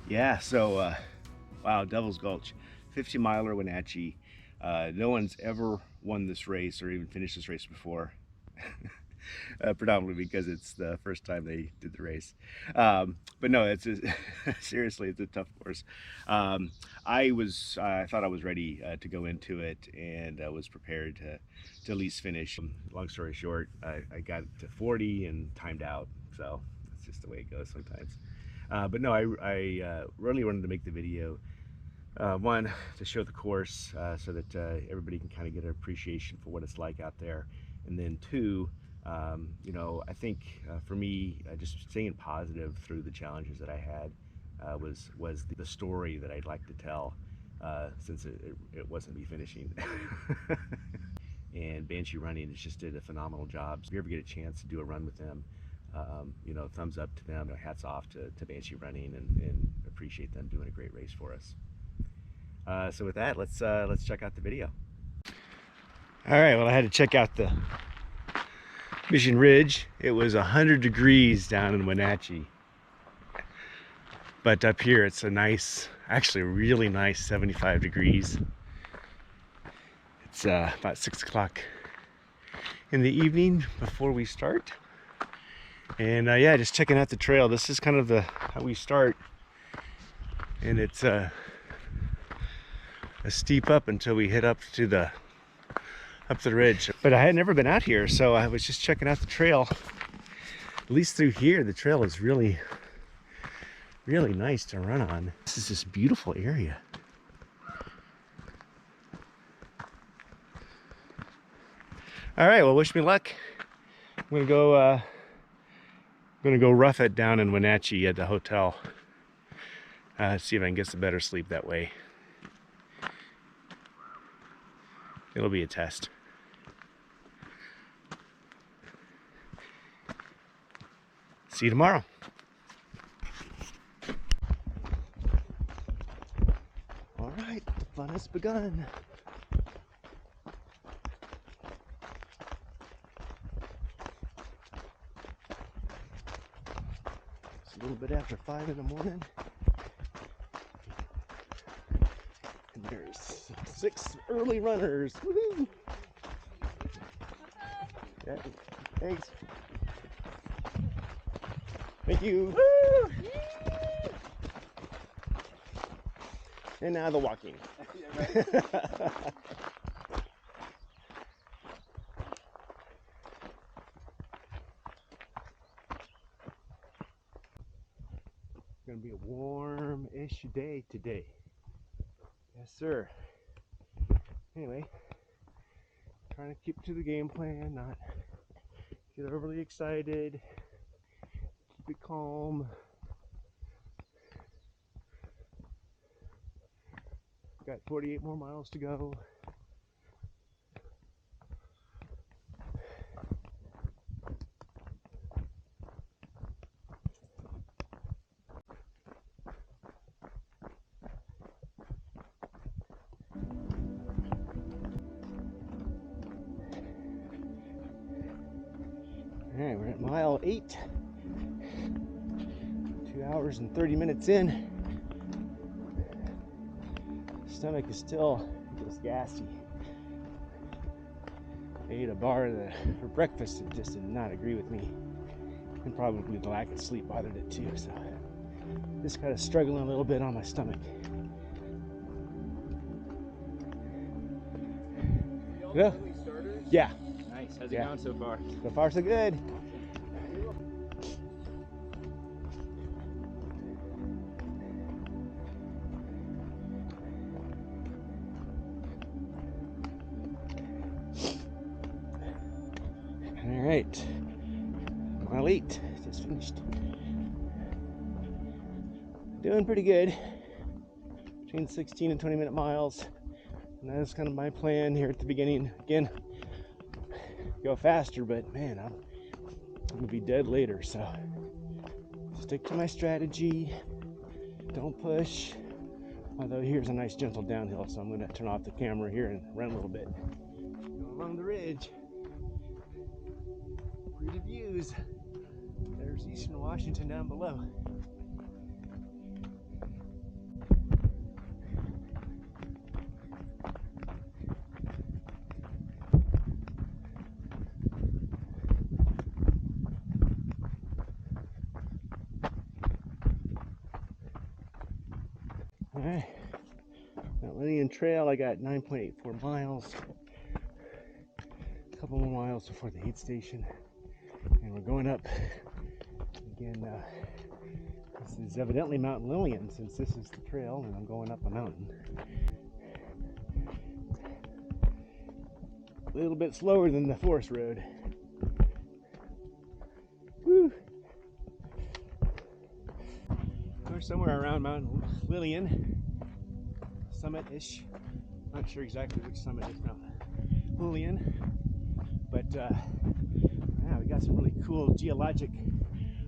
Yeah, so wow, Devils Gulch, 50-miler Wenatchee. No one's ever won this race or even finished this race before. Predominantly because it's the first time they did the race. But no, seriously, it's a tough course. I thought I was ready to go into it and was prepared to at least finish. Long story short, I got to 40 and timed out. So that's just the way it goes sometimes. But no, I really wanted to make the video, one, to show the course so that everybody can kind of get an appreciation for what it's like out there. And then two, you know, I think for me, just staying positive through the challenges that I had was the story that I'd like to tell, since it wasn't me finishing. And Banshee Running just did a phenomenal job. So if you ever get a chance to do a run with them, you know, thumbs up to them. Hats off to Banshee Running, and appreciate them doing a great race for us. So with that, let's check out the video. All right, well, I had to check out the Mission Ridge. It was 100 degrees down in Wenatchee, but up here it's a nice, actually a really nice 75 degrees. It's about 6 o'clock in the evening before we start. And yeah, just checking out the trail. This is kind of how we start, and it's a steep up until we hit up the ridge. But I had never been out here, so I was just checking out the trail. At least through here, the trail is really nice to run on. This is this beautiful area. All right, well, wish me luck. I'm gonna go rough it down in Wenatchee at the hotel. See if I can get some better sleep that way. It'll be a test. See you tomorrow. All right, the fun has begun. It's a little bit after 5 in the morning. And there's 6 early runners. Woohoo! Yeah, thanks. Thank you. Woo! And now the walking. Gonna be a warm-ish day today. Yes, sir. Anyway, trying to keep to the game plan, not get overly excited, keep it calm. Got 48 more miles to go. All right, we're at mile 8. 2 hours and 30 minutes in. Stomach is still just gassy. I ate a bar for breakfast. It just did not agree with me, and probably the lack of sleep bothered it too. So just kind of struggling a little bit on my stomach. Yeah. Yeah. Nice. How's it going so far? So far, so good. All right, mile 8, just finished. Doing pretty good, between 16 and 20-minute miles. And that's kind of my plan here at the beginning. Again, go faster, but man, I'm gonna be dead later. So stick to my strategy, don't push. Although here's a nice gentle downhill, so I'm gonna turn off the camera here and run a little bit. Go along the ridge. Pretty views. There's Eastern Washington down below. Oregon Trail. I got 9.84 miles. A couple more miles before the aid station. And we're going up again. This is evidently Mount Lillian, since this is the trail and I'm going up a mountain. A little bit slower than the forest road. Woo! We're somewhere around Mount Lillian, summit-ish. Not sure exactly which summit is Mount Lillian, but yeah, we got some really cool geologic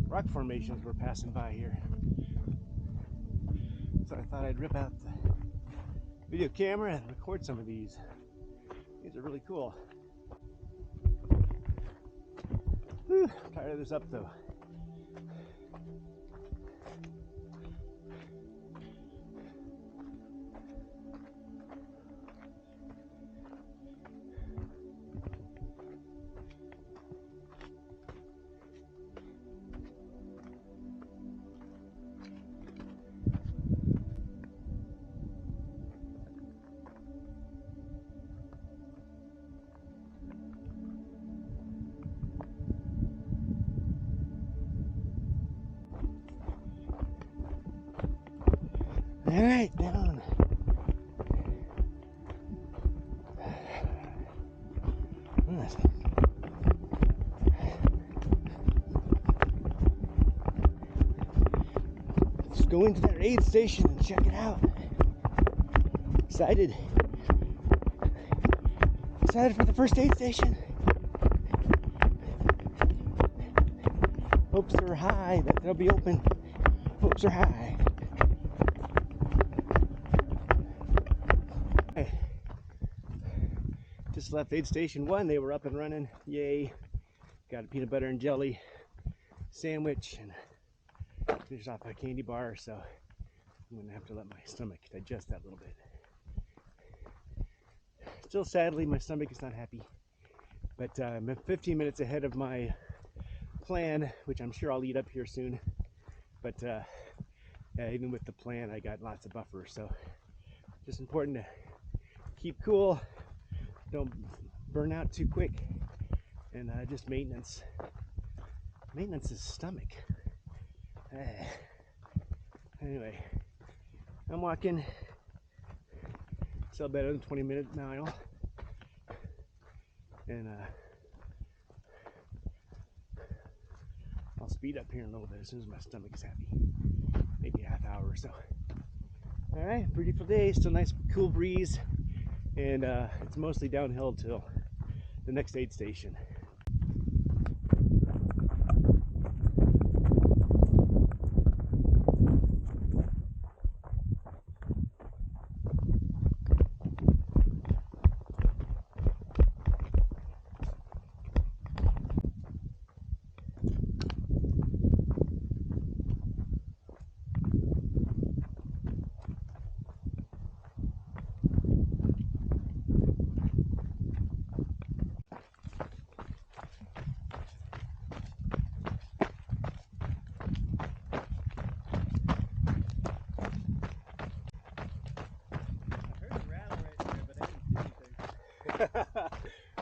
rock formations we're passing by here. So I thought I'd rip out the video camera and record some of these. These are really cool. Whew, I'm tired of this up though. All right, down. Let's go into that aid station and check it out. Excited. Excited for the first aid station. Hopes are high that they'll be open. Hopes are high. Just left aid station 1. They were up and running. Yay. Got a peanut butter and jelly sandwich and finished off a candy bar, so I'm gonna have to let my stomach digest that a little bit. Still, sadly, my stomach is not happy, but I'm 15 minutes ahead of my plan, which I'm sure I'll eat up here soon. But yeah, even with the plan, I got lots of buffer, so just important to keep cool, don't burn out too quick, and just maintenance is stomach. Anyway, I'm walking. Still better than 20-minute mile, and I'll speed up here in a little bit as soon as my stomach is happy. Maybe a half hour or so. All right, beautiful day. Still nice, cool breeze, and it's mostly downhill till the next aid station.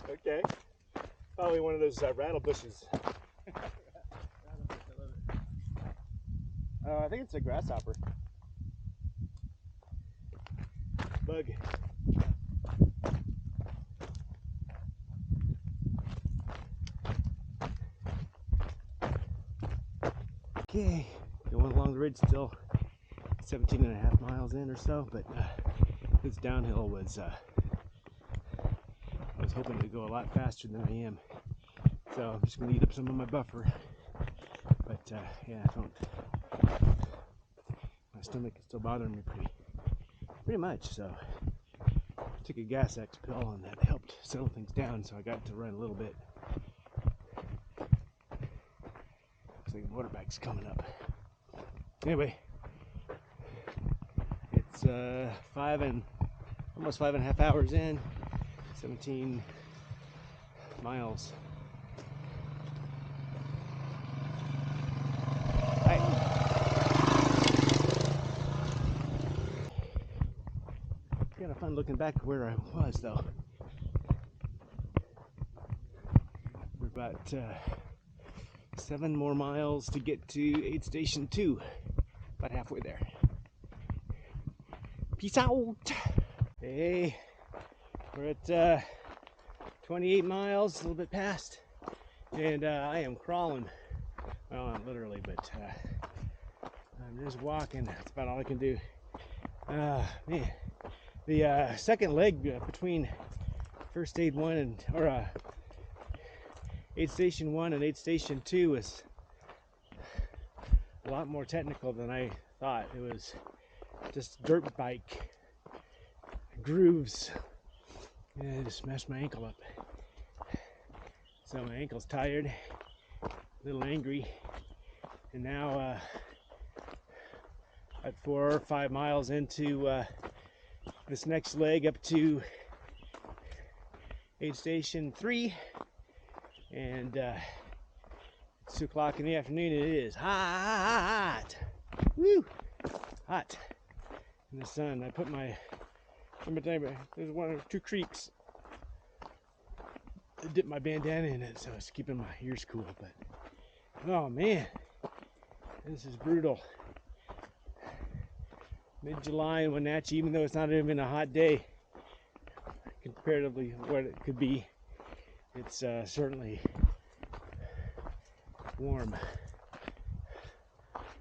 Okay, probably one of those rattle bushes. I think it's a grasshopper. Bug. Okay, going along the ridge still, 17 and a half miles in or so, but this downhill was, I was hoping to go a lot faster than I am. So I'm just going to eat up some of my buffer. But yeah, I don't, my stomach is still bothering me pretty much. So I took a Gas X pill and that helped settle things down, so I got to run a little bit. Looks like the motorbike's coming up. Anyway, it's almost 5.5 hours in, 17 miles. Gonna fun looking back where I was though. We're about 7 more miles to get to aid station 2. About halfway there. Peace out. Hey, we're at 28 miles, a little bit past, and I am crawling. Well, not literally, but I'm just walking. That's about all I can do. Man, the second leg between first aid 1 and aid station 1 and aid station 2 was a lot more technical than I thought. It was just dirt bike grooves. Yeah, I just smashed my ankle up. So my ankle's tired, a little angry, and now at 4 or 5 miles into this next leg up to aid station 3, and it's 2 o'clock in the afternoon, and it is hot. Woo! Hot in the sun. I put my, there's 1 or 2 creeks. I dipped my bandana in it, so it's keeping my ears cool. But oh man, this is brutal. Mid-July in Wenatchee, even though it's not even a hot day comparatively what it could be, it's certainly warm.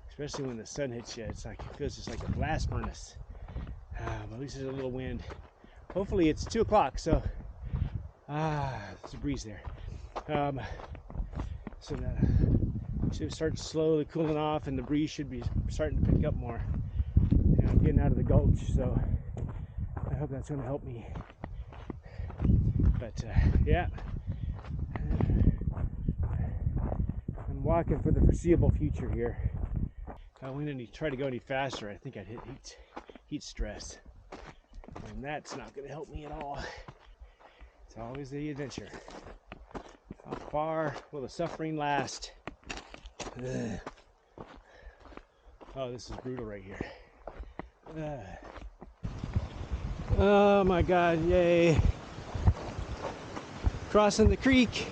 Especially when the sun hits you, it's like, it feels just like a blast furnace. But at least there's a little wind. Hopefully it's 2 o'clock, so there's a breeze there. So that should start slowly cooling off, and the breeze should be starting to pick up more. And I'm getting out of the gulch, so I hope that's going to help me. But yeah, I'm walking for the foreseeable future here. If I went any try to go any faster, I think I'd hit heat stress, and that's not going to help me at all. It's always the adventure. How far will the suffering last? Ugh. Oh, this is brutal right here. Oh my God, yay. Crossing the creek.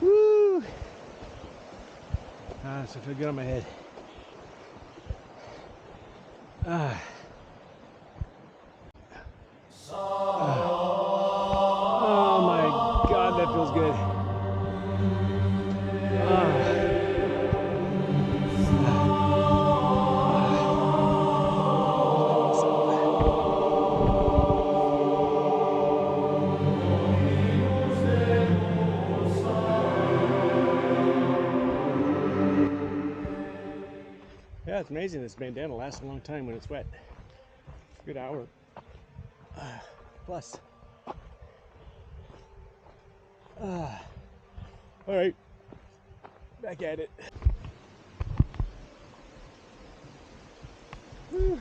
Woo! So I feel good on my head. Oh my God, that feels good. Yeah, it's amazing. This bandana lasts a long time when it's wet. Good hour plus. All right, back at it. Whew.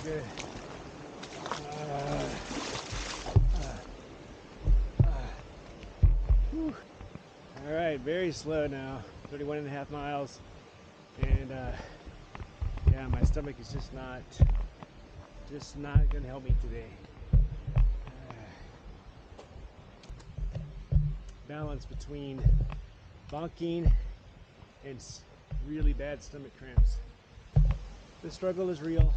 Good. All right, very slow now. 31.5 miles, and yeah, my stomach is just not gonna help me today. Balance between bonking and really bad stomach cramps. The struggle is real.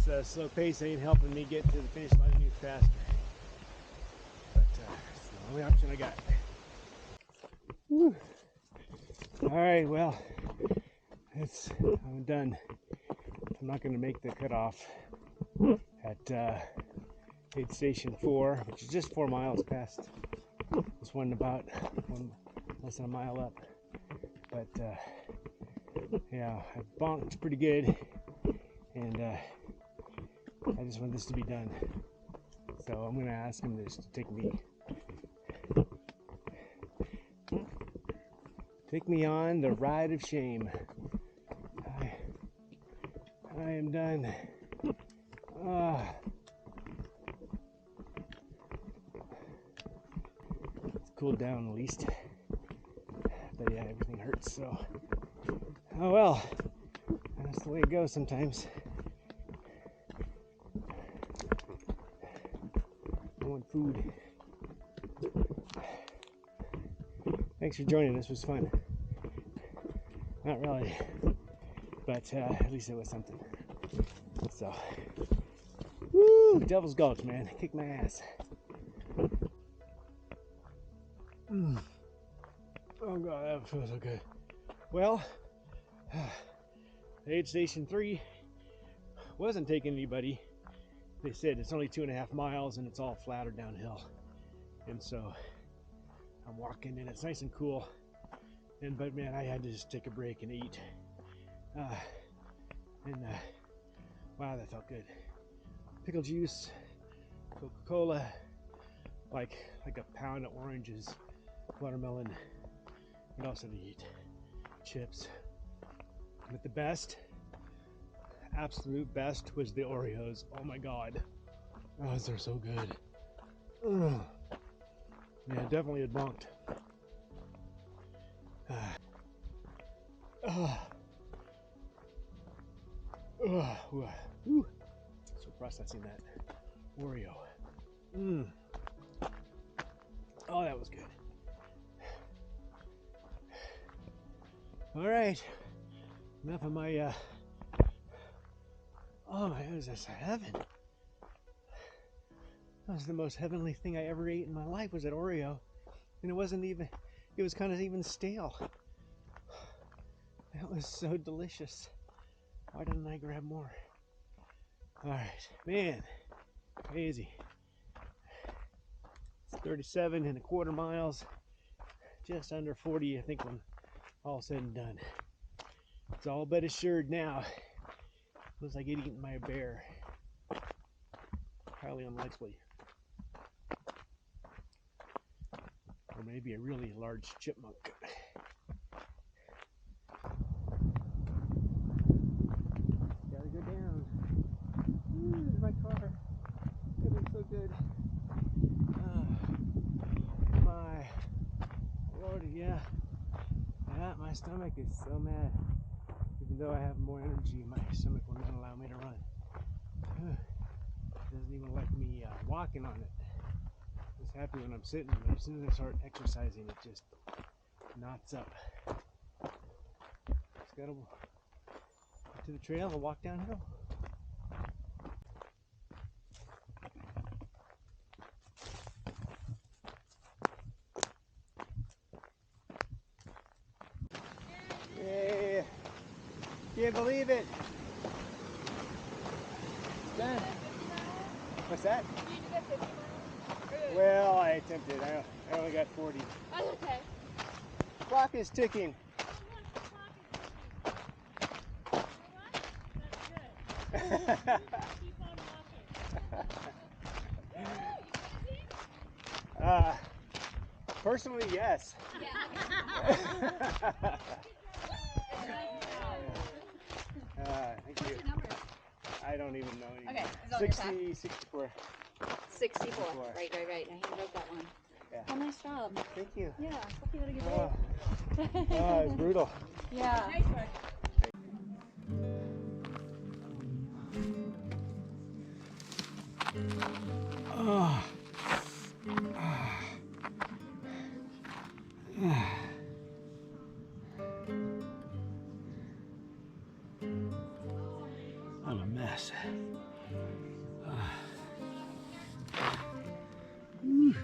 This slow pace ain't helping me get to the finish line any faster. But it's the only option I got. Whew. All right, well, I'm done. I'm not going to make the cutoff at aid station 4, which is just 4 miles past this one, less than a mile up. But yeah, I bonked pretty good, and I just want this to be done. So I'm going to ask him to take me on the ride of shame. I am done. It's cooled down at least. But yeah, everything hurts, so. Oh well. That's the way it goes sometimes. I want food. Thanks for joining. This was fun. Not really. But at least it was something. So, woo! Devils Gulch, man. Kick my ass. Oh god, that feels so good. Well, aid station 3 wasn't taking anybody. They said it's only 2.5 miles and it's all flat or downhill. And so I'm walking and it's nice and cool. But man, I had to just take a break and eat. Wow, that felt good. Pickle juice, Coca-Cola, like a pound of oranges, watermelon. What else did I eat? Chips. But the best, absolute best, was the Oreos. Oh my god. Oh, they're so good. Ugh. Yeah, definitely had bonked. So processing that Oreo. Oh, that was good. All right. Enough of my, oh my goodness, that's heaven. That was the most heavenly thing I ever ate in my life, was that Oreo. And it was kind of even stale. That was so delicious. Why didn't I grab more? All right, man, crazy. It's 37.25 miles, just under 40, I think, when all said and done. It's all but assured now. Looks like it eaten by a bear. Highly unlikely. Or maybe a really large chipmunk. Gotta go down. There's my car. It looks so good. My lordy, yeah. My stomach is so mad. Even though I have more energy, my stomach will not allow me to run. It doesn't even like me walking on it. It's happy when I'm sitting, but as soon as I start exercising, it just knots up. Just gotta get to the trail and walk downhill. Yeah, can't believe it. It's done. What's that? Did you get 50 miles? Well, I attempted. I only got 40. That's okay. Clock is ticking. That's good. Keep on walking. Personally, yes. Thank you. I don't even know anymore. Okay, it's on your tab. 64. 64. Right. I handwrote that one. Yeah. Oh, nice job. Thank you. Yeah, hope you had a good day. Oh, it's brutal. Yeah. Nice work. I'm a mess. Whew.